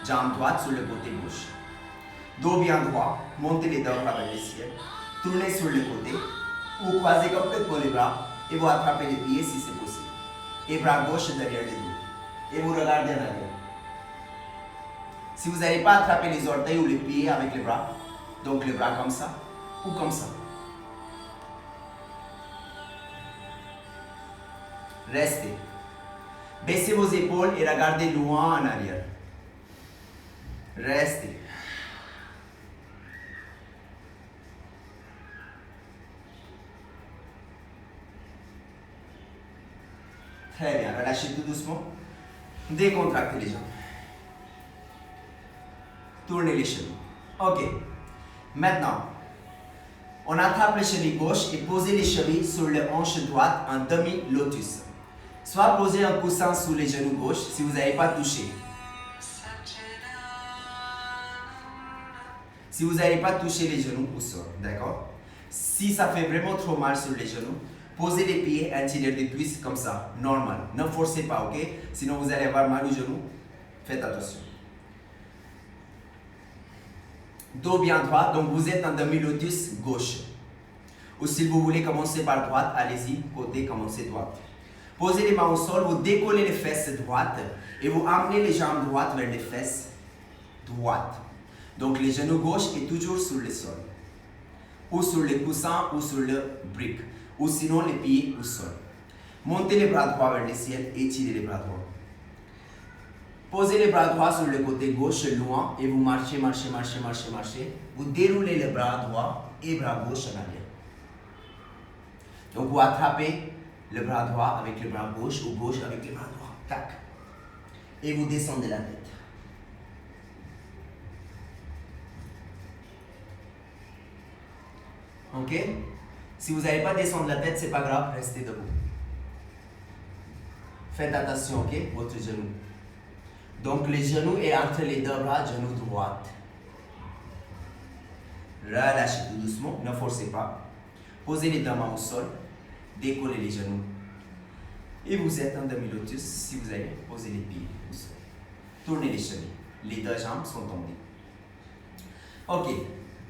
jambe droite sur le côté gauche. Dos bien droit, montez les deux bras vers le ciel, tournez sur le côté, vous croisez complètement les bras et vous attrapez les pieds si c'est possible. Et bras gauche derrière les dos. Et vous regardez en arrière. Si vous n'avez pas attrapé les orteils ou les pieds avec les bras, donc les bras comme ça ou comme ça. Restez. Baissez vos épaules et regardez loin en arrière. Restez. Très bien, relâchez tout doucement. Décontractez les jambes. Tournez les chevilles. Ok. Maintenant, on attrape les chevilles gauche et posez les chevilles sur les hanches droite en demi-lotus. Soit posez un coussin sous les genoux gauche si vous n'avez pas touché. Si vous n'avez pas touché les genoux au sol, d'accord? Si ça fait vraiment trop mal sur les genoux, posez les pieds à l'intérieur des cuisses comme ça, normal. Ne forcez pas, ok? Sinon vous allez avoir mal aux genoux. Faites attention. Dos bien droit, donc vous êtes en demi-lotus gauche. Ou si vous voulez commencer par droite, allez-y, côté, commencez droite. Posez les mains au sol, vous décollez les fesses droites et vous amenez les jambes droites vers les fesses droites. Donc les genoux gauche est toujours sur le sol. Ou sur le coussin ou sur le brick. Ou sinon les pieds au sol. Montez les bras droits vers le ciel et tirez les bras droits. Posez les bras droits sur le côté gauche loin et vous marchez, marchez, marchez, marchez, marchez. Vous déroulez les bras droits et bras gauche en arrière. Donc vous attrapez le bras droit avec le bras gauche ou gauche avec le bras droit. Tac. Et vous descendez la tête. Ok? Si vous n'allez pas descendre la tête, c'est pas grave, restez debout. Faites attention, ok? Votre genou. Donc les genoux et entre les deux bras, genou droit. Relâchez tout doucement, ne forcez pas. Posez les deux mains au sol, décollez les genoux. Et vous êtes en demi-lotus si vous allez poser les pieds au sol. Tournez les chevilles. Les deux jambes sont tendues. Ok.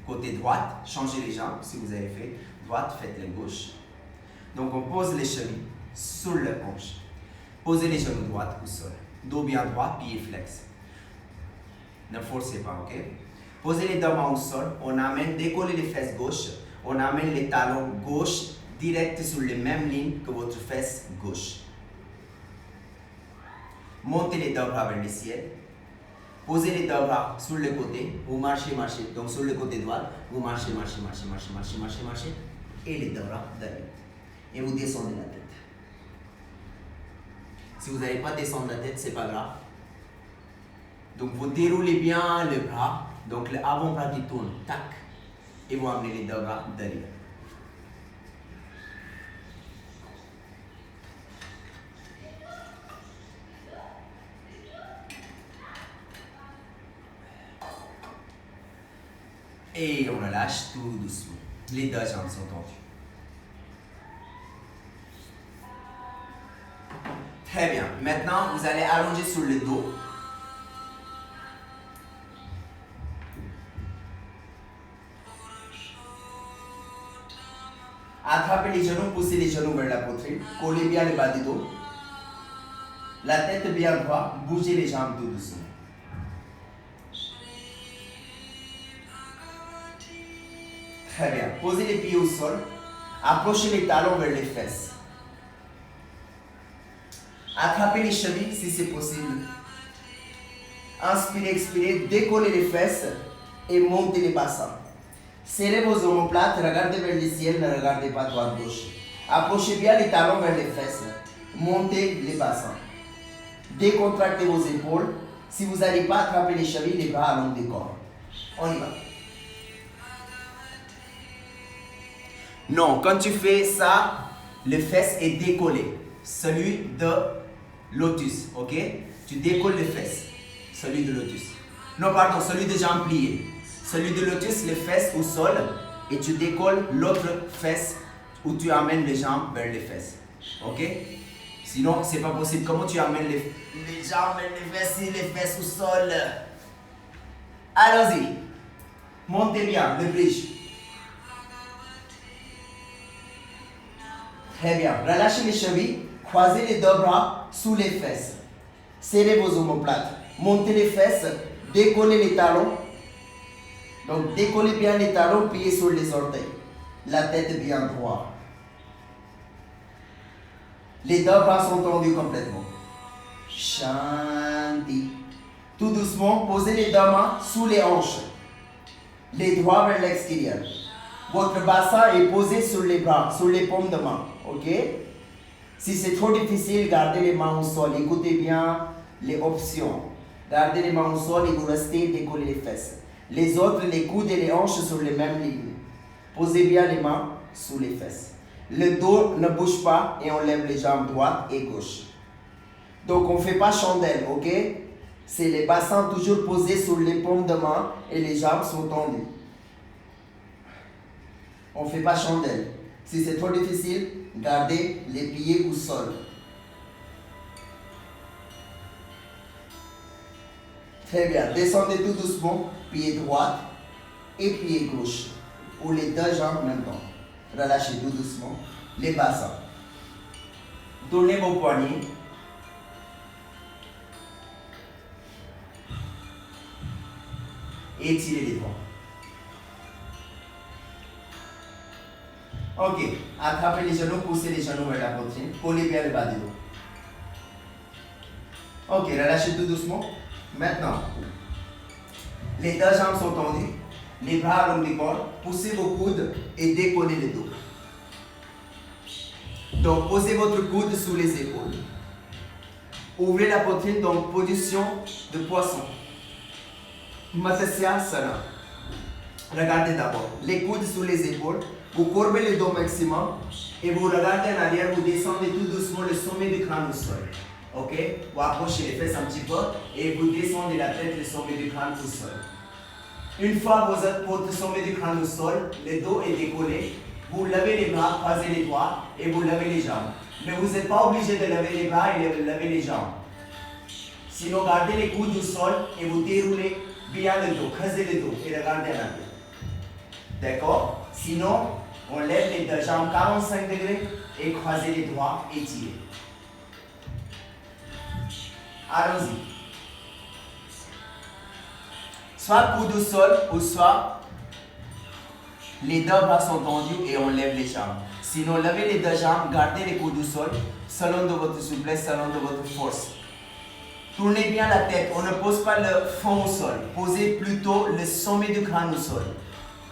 Côté droite, changez les jambes. Si vous avez fait droite, faites la gauche. Donc on pose les chevilles sur la hanche. Posez les genoux droits au sol. Dos bien droit, pied flex. Ne forcez pas, ok? Posez les deux mains au sol. On amène, décollez les fesses gauche. On amène les talons gauche direct sur les mêmes lignes que votre fesse gauche. Montez les deux bras vers le ciel. Posez les deux bras sur le côté. Vous marchez, marchez. Donc sur le côté droit, vous marchez, marchez, marchez, marchez, marchez, marchez, marchez. Et les deux bras derrière. Et vous descendez la tête. Si vous n'allez pas descendre la tête, c'est pas grave. Donc vous déroulez bien le bras. Donc l'avant-bras qui tourne. Tac. Et vous amenez les deux bras derrière. Et on relâche tout doucement. Les deux jambes sont tendues. Très bien. Maintenant, vous allez allonger sur le dos. Attrapez les genoux, poussez les genoux vers la poitrine. Collez bien le bas du dos. La tête bien droite. Bougez les jambes tout doucement. Très bien. Posez les pieds au sol. Approchez les talons vers les fesses. Attrapez les chevilles si c'est possible. Inspirez, expirez. Décollez les fesses et montez les bassins. Serrez vos omoplates. Regardez vers le ciel. Ne regardez pas droite-gauche. Approchez bien les talons vers les fesses. Montez les bassins. Décontractez vos épaules. Si vous n'allez pas attraper les chevilles, les bras à long du corps. On y va. Non, quand tu fais ça, le fesse est décollé. Celui de lotus, ok? Tu décolles les fesses. Celui de lotus. Non, pardon, celui de jambes pliées. Celui de lotus, les fesses au sol. Et tu décolles l'autre fesse où tu amènes les jambes vers les fesses. Ok? Sinon, c'est pas possible. Comment tu amènes les jambes vers les fesses et les fesses au sol? Allons-y. Montez bien le bridge. Très bien. Relâchez les chevilles. Croisez les deux bras sous les fesses. Serrez vos omoplates. Montez les fesses. Décollez les talons. Donc, décollez bien les talons. Pieds sur les orteils. La tête bien droite. Les deux bras sont tendus complètement. Shanti. Tout doucement, posez les deux mains sous les hanches. Les doigts vers l'extérieur. Votre bassin est posé sur les bras, sur les paumes de main. Ok? Si c'est trop difficile, gardez les mains au sol. Écoutez bien les options. Gardez les mains au sol et vous restez décoller les fesses. Les autres, les coudes et les hanches sur les mêmes lignes. Posez bien les mains sous les fesses. Le dos ne bouge pas et on lève les jambes droites et gauche. Donc on ne fait pas chandelle, ok? C'est les bassins toujours posés sur les paumes de main et les jambes sont tendues. On ne fait pas chandelle. Si c'est trop difficile, gardez les pieds au sol. Très bien. Descendez tout doucement, pied droit et pied gauche. Ou les deux jambes en même temps. Relâchez tout doucement les bassins. Tournez vos poignets. Étirez les doigts. Ok, attrapez les genoux, poussez les genoux vers la poitrine, collez bien le bas du dos. Ok, relâchez tout doucement. Maintenant, les deux jambes sont tendues, les bras à long du corps, poussez vos coudes et décollez le dos. Donc, posez votre coude sous les épaules. Ouvrez la poitrine dans position de poisson. Matsyasana. Regardez d'abord, les coudes sous les épaules. Vous courbez le dos maximum et vous regardez en arrière, vous descendez tout doucement le sommet du crâne au sol. Ok? Vous approchez les fesses un petit peu et vous descendez la tête, le sommet du crâne au sol. Une fois que vous êtes votre sommet du crâne au sol, le dos est décollé, vous levez les bras, croisez les doigts et vous levez les jambes. Mais vous n'êtes pas obligé de lever les bras et de lever les jambes. Sinon, gardez les coudes au sol et vous déroulez bien le dos, creusez le dos et regardez en arrière. D'accord? Sinon, on lève les deux jambes 45 degrés et croisez les doigts et tirez. Allons-y. Soit coude au sol ou soit les deux bras sont tendus et on lève les jambes. Sinon, levez les deux jambes, gardez les coudes au sol selon de votre souplesse, selon de votre force. Tournez bien la tête. On ne pose pas le fond au sol. Posez plutôt le sommet du crâne au sol.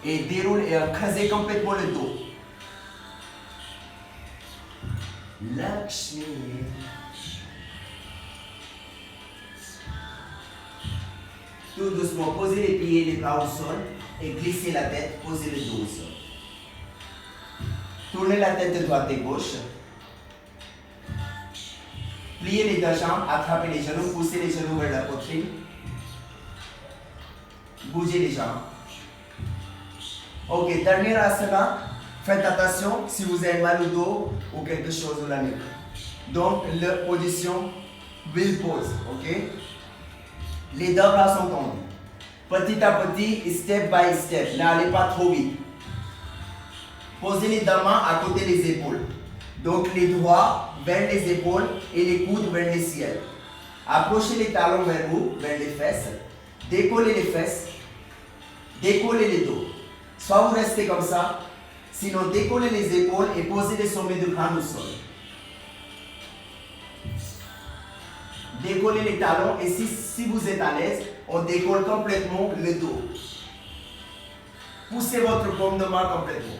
Et déroulez et crasez complètement le dos. Lakshmi. Tout doucement, posez les pieds et les bras au sol et glissez la tête, posez le dos au sol. Tournez la tête de droite et gauche. Pliez les deux jambes, attrapez les genoux, poussez les genoux vers la poitrine. Bougez les jambes. Ok, dernier asana. Faites attention si vous avez mal au dos ou quelque chose dans la nuque. Donc, la position will pose, ok? Les deux bras sont tendus. Petit à petit, step by step. N'allez pas trop vite. Posez les deux mains à côté des épaules. Donc, les doigts vers les épaules et les coudes vers le ciel. Approchez les talons vers vous, vers les fesses. Décollez les fesses. Décollez les dos. Soit vous restez comme ça, sinon décollez les épaules et posez les sommets du crâne au sol. Décollez les talons et si vous êtes à l'aise, on décolle complètement le dos. Poussez votre paume de main complètement.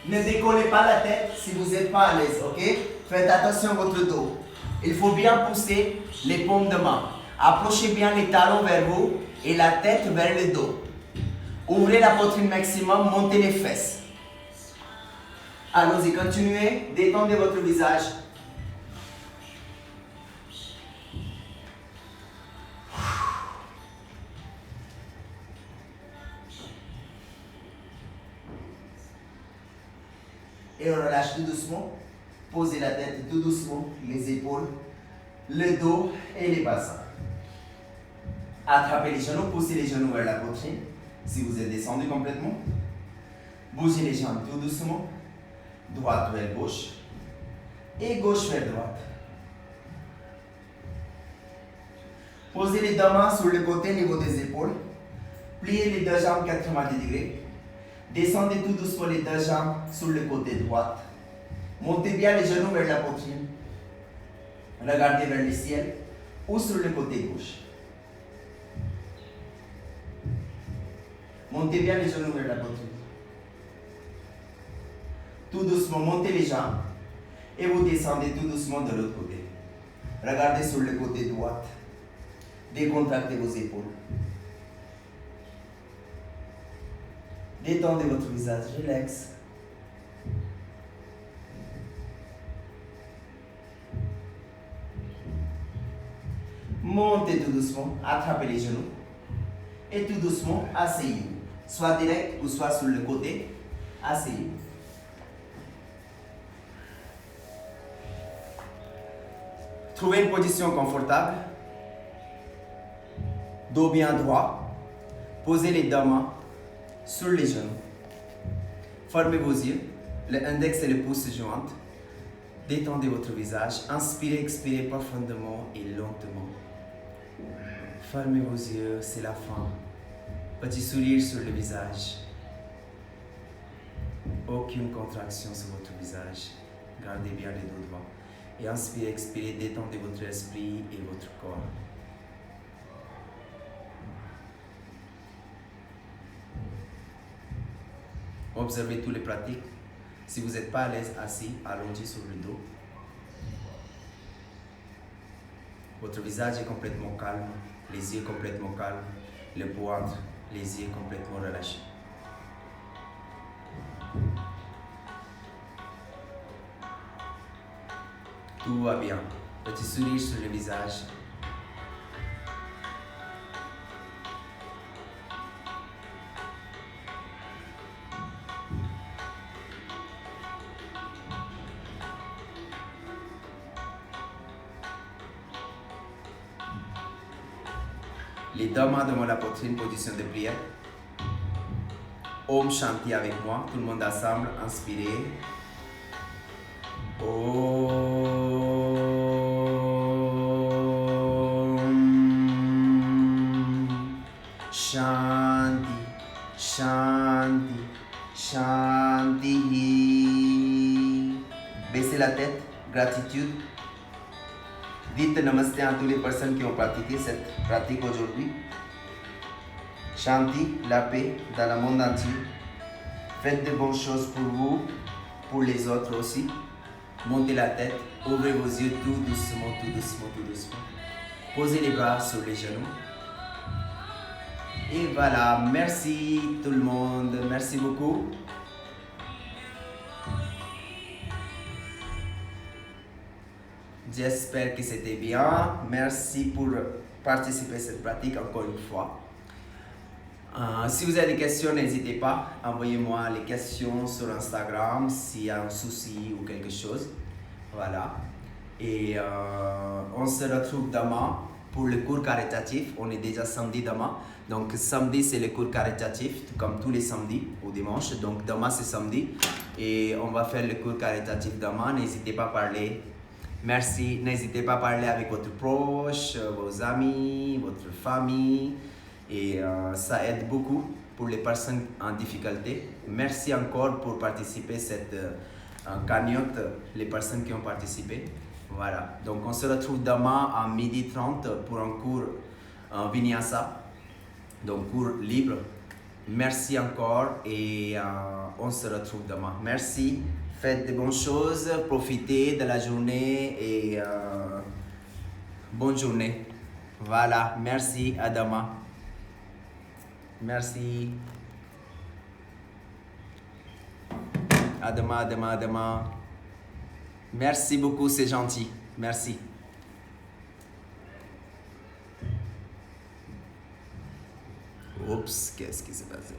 Ne décollez pas la tête si vous n'êtes pas à l'aise, ok? Faites attention à votre dos. Il faut bien pousser les paumes de main. Approchez bien les talons vers vous et la tête vers le dos. Ouvrez la poitrine maximum, montez les fesses. Allons-y, continuez, détendez votre visage. Et on relâche tout doucement. Posez la tête tout doucement, les épaules, le dos et les bassins. Attrapez les genoux, poussez les genoux vers la poitrine. Si vous êtes descendu complètement, bougez les jambes tout doucement. Droite vers gauche et gauche vers droite. Posez les deux mains sur le côté au niveau des épaules. Pliez les deux jambes 90 degrés. Descendez tout doucement les deux jambes sur le côté droit. Montez bien les genoux vers la poitrine. Regardez vers le ciel ou sur le côté gauche. Montez bien les genoux vers la poitrine. Tout doucement, montez les jambes et vous descendez tout doucement de l'autre côté. Regardez sur le côté droit. Décontractez vos épaules. Détendez votre visage, relax. Montez tout doucement, attrapez les genoux et tout doucement, asseyez-vous. Soit direct ou soit sur le côté, asseyez-vous. Trouvez une position confortable, dos bien droit, posez les deux mains sur les genoux. Fermez vos yeux, l'index et le pouce se joignent. Détendez votre visage, inspirez, expirez profondément et lentement. Fermez vos yeux, c'est la fin. Petit sourire sur le visage. Aucune contraction sur votre visage. Gardez bien les dos droits. Et inspirez, expirez, détendez votre esprit et votre corps. Observez toutes les pratiques. Si vous n'êtes pas à l'aise assis, allongez sur le dos. Votre visage est complètement calme, les yeux complètement calmes, le poitre, les yeux complètement relâchés. Tout va bien. Petit sourire sur le visage. Les deux mains devant la poitrine, position de prière. Om Shanti avec moi, tout le monde ensemble, inspirez. Om Shanti, Shanti, Shanti. Baissez la tête, gratitude. Dites namaste à toutes les personnes qui ont pratiqué cette pratique aujourd'hui. Shanti, la paix dans le monde entier. Faites de bonnes choses pour vous, pour les autres aussi. Montez la tête, ouvrez vos yeux tout doucement, tout doucement, tout doucement. Posez les bras sur les genoux. Et voilà, merci tout le monde, merci beaucoup. J'espère que c'était bien. Merci pour participer à cette pratique encore une fois. Si vous avez des questions, n'hésitez pas. Envoyez-moi les questions sur Instagram s'il y a un souci ou quelque chose. Voilà. Et on se retrouve demain pour le cours caritatif. On est déjà samedi demain. Donc samedi, c'est le cours caritatif, tout comme tous les samedis ou dimanche. Donc demain, c'est samedi. Et on va faire le cours caritatif demain. N'hésitez pas à parler. Merci. N'hésitez pas à parler avec votre proche, vos amis, votre famille. Et ça aide beaucoup pour les personnes en difficulté. Merci encore pour participer à cette cagnotte, les personnes qui ont participé. Voilà. Donc on se retrouve demain à 12h30 pour un cours Vinyasa. Donc cours libre. Merci encore et on se retrouve demain. Merci. Faites de bonnes choses, profitez de la journée et bonne journée. Voilà, merci, à demain. Merci. À demain, à demain, à demain. Merci beaucoup, c'est gentil. Merci. Oups, qu'est-ce qui s'est passé?